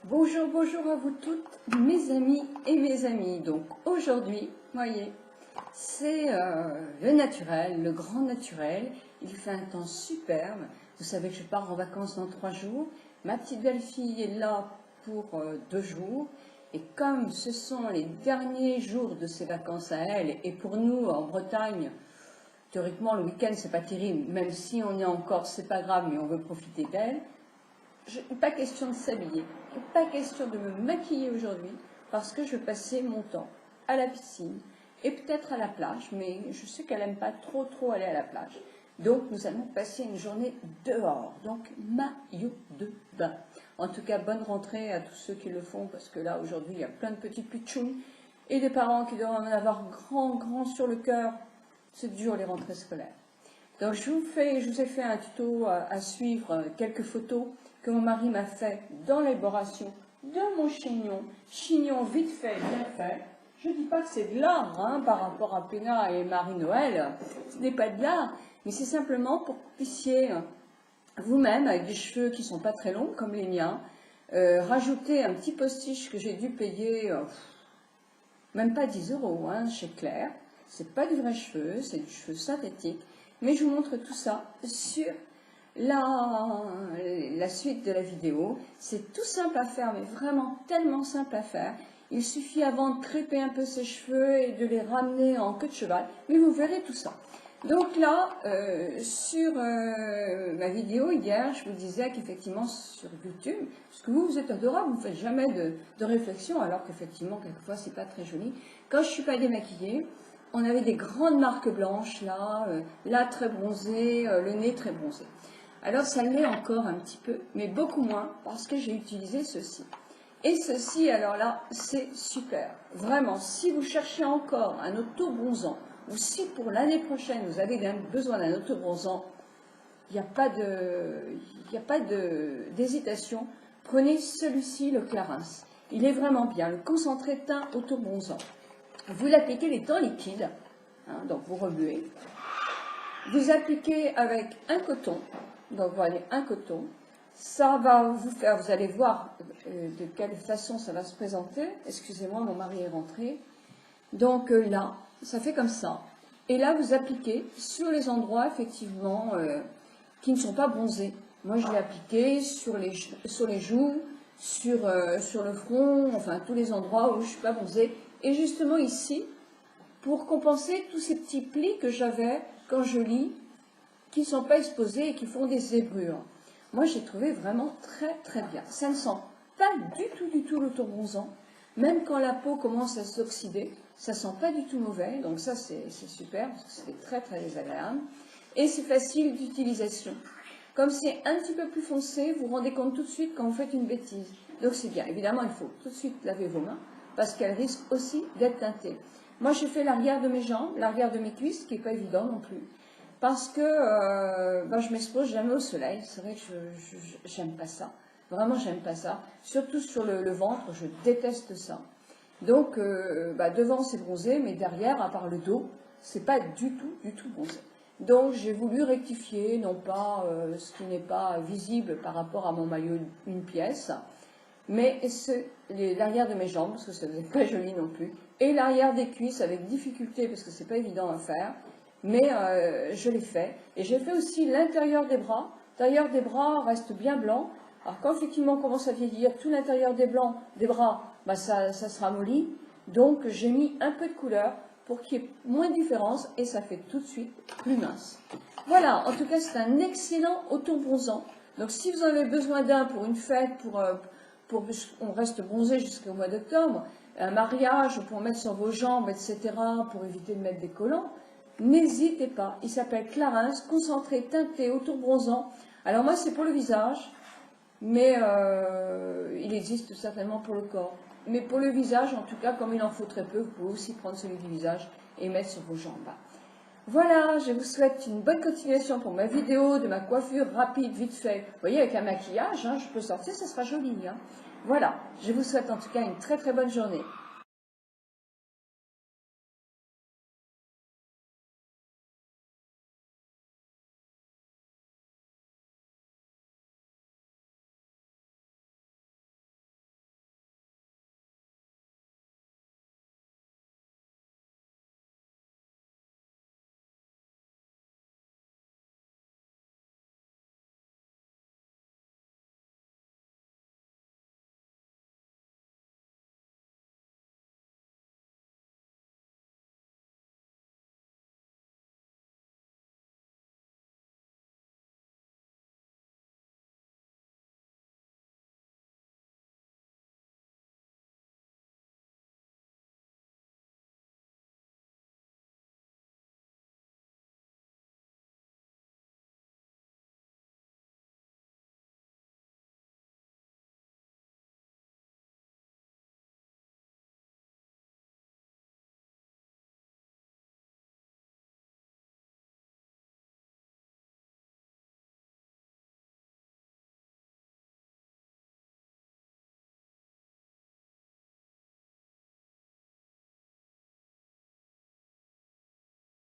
Bonjour, bonjour à vous toutes, mes amis et mes amies. Donc aujourd'hui, voyez, c'est le naturel, le grand naturel. Il fait un temps superbe. Vous savez que je pars en vacances dans 3 jours. Ma petite belle-fille est là pour 2 jours. Et comme ce sont les derniers jours de ses vacances à elle, et pour nous en Bretagne, théoriquement le week-end c'est pas terrible, même si on est en Corse, c'est pas grave, mais on veut profiter d'elle. Pas question de s'habiller, pas question de me maquiller aujourd'hui, parce que je vais passer mon temps à la piscine et peut-être à la plage, mais je sais qu'elle n'aime pas trop aller à la plage. Donc nous allons passer une journée dehors, donc maillot de bain. En tout cas, bonne rentrée à tous ceux qui le font, parce que là aujourd'hui il y a plein de petits pitchouns et des parents qui doivent en avoir grand sur le cœur. C'est dur les rentrées scolaires. Donc je vous ai fait un tuto à suivre, quelques photos que mon mari m'a fait dans l'élaboration de mon chignon vite fait, bien fait. Je ne dis pas que c'est de l'art hein, par rapport à Péna et Marie-Noël, ce n'est pas de l'art, mais c'est simplement pour que vous puissiez vous-même, avec des cheveux qui ne sont pas très longs comme les miens, rajouter un petit postiche que j'ai dû payer même pas 10 € hein, chez Claire. C'est pas du vrai cheveu, c'est du cheveu synthétique. Mais je vous montre tout ça sur la suite de la vidéo. C'est tout simple à faire, mais vraiment tellement simple à faire. Il suffit avant de crêper un peu ses cheveux et de les ramener en queue de cheval. Mais vous verrez tout ça. Donc là, sur ma vidéo hier, je vous disais qu'effectivement sur YouTube, parce que vous êtes adorable, vous ne faites jamais de réflexion, alors qu'effectivement, quelquefois, c'est pas très joli. Quand je ne suis pas démaquillée, on avait des grandes marques blanches, là très bronzée, le nez très bronzé. Alors ça l'est encore un petit peu, mais beaucoup moins, parce que j'ai utilisé ceci. Et ceci, alors là, c'est super. Vraiment, si vous cherchez encore un auto-bronzant, ou si pour l'année prochaine, vous avez besoin d'un auto-bronzant, il n'y a pas d'hésitation, prenez celui-ci, le Clarins. Il est vraiment bien, le concentré teint auto-bronzant. Vous l'appliquez les temps liquides, hein, donc vous remuez. Vous appliquez avec un coton, donc voilà, un coton. Ça va vous faire, vous allez voir de quelle façon ça va se présenter. Excusez-moi, mon mari est rentré. Donc là, ça fait comme ça. Et là, vous appliquez sur les endroits, effectivement, qui ne sont pas bronzés. Moi, je l'ai appliqué sur les joues, sur le front, enfin, tous les endroits où je ne suis pas bronzée. Et justement ici, pour compenser tous ces petits plis que j'avais quand je lis, qui ne sont pas exposés et qui font des zébrures. Moi, j'ai trouvé vraiment très bien. Ça ne sent pas du tout l'auto-bronzant. Même quand la peau commence à s'oxyder, ça ne sent pas du tout mauvais. Donc ça, c'est super, parce que c'était très désagréable. Et c'est facile d'utilisation. Comme c'est un petit peu plus foncé, vous vous rendez compte tout de suite quand vous faites une bêtise. Donc c'est bien. Évidemment, il faut tout de suite laver vos mains, parce qu'elles risquent aussi d'être teintées. Moi, j'ai fait l'arrière de mes jambes, l'arrière de mes cuisses, ce qui n'est pas évident non plus. Parce que je m'expose jamais au soleil. C'est vrai que j'aime pas ça. Vraiment, j'aime pas ça. Surtout sur le ventre, je déteste ça. Donc, devant, c'est bronzé, mais derrière, à part le dos, c'est pas du tout bronzé. Donc, j'ai voulu rectifier, non pas ce qui n'est pas visible par rapport à mon maillot une pièce, mais l'arrière de mes jambes, parce que ça n'est pas joli non plus, et l'arrière des cuisses avec difficulté, parce que c'est pas évident à faire, mais je l'ai fait. Et j'ai fait aussi l'intérieur des bras. L'intérieur des bras reste bien blanc. Alors quand effectivement on commence à vieillir, tout l'intérieur des bras, ça se ramollit. Donc j'ai mis un peu de couleur pour qu'il y ait moins de différence et ça fait tout de suite plus mince. Voilà, en tout cas c'est un excellent auto-bronzant. Donc si vous en avez besoin d'un pour une fête, on reste bronzé jusqu'au mois d'octobre, un mariage pour mettre sur vos jambes, etc., pour éviter de mettre des collants, n'hésitez pas. Il s'appelle Clarins, concentré, teinté, auto-bronzant. Alors moi c'est pour le visage, mais il existe certainement pour le corps. Mais pour le visage, en tout cas, comme il en faut très peu, vous pouvez aussi prendre celui du visage et mettre sur vos jambes. Voilà, je vous souhaite une bonne continuation pour ma vidéo de ma coiffure rapide, vite fait. Vous voyez, avec un maquillage, hein, je peux sortir, ça sera joli. Hein. Voilà, je vous souhaite en tout cas une très bonne journée.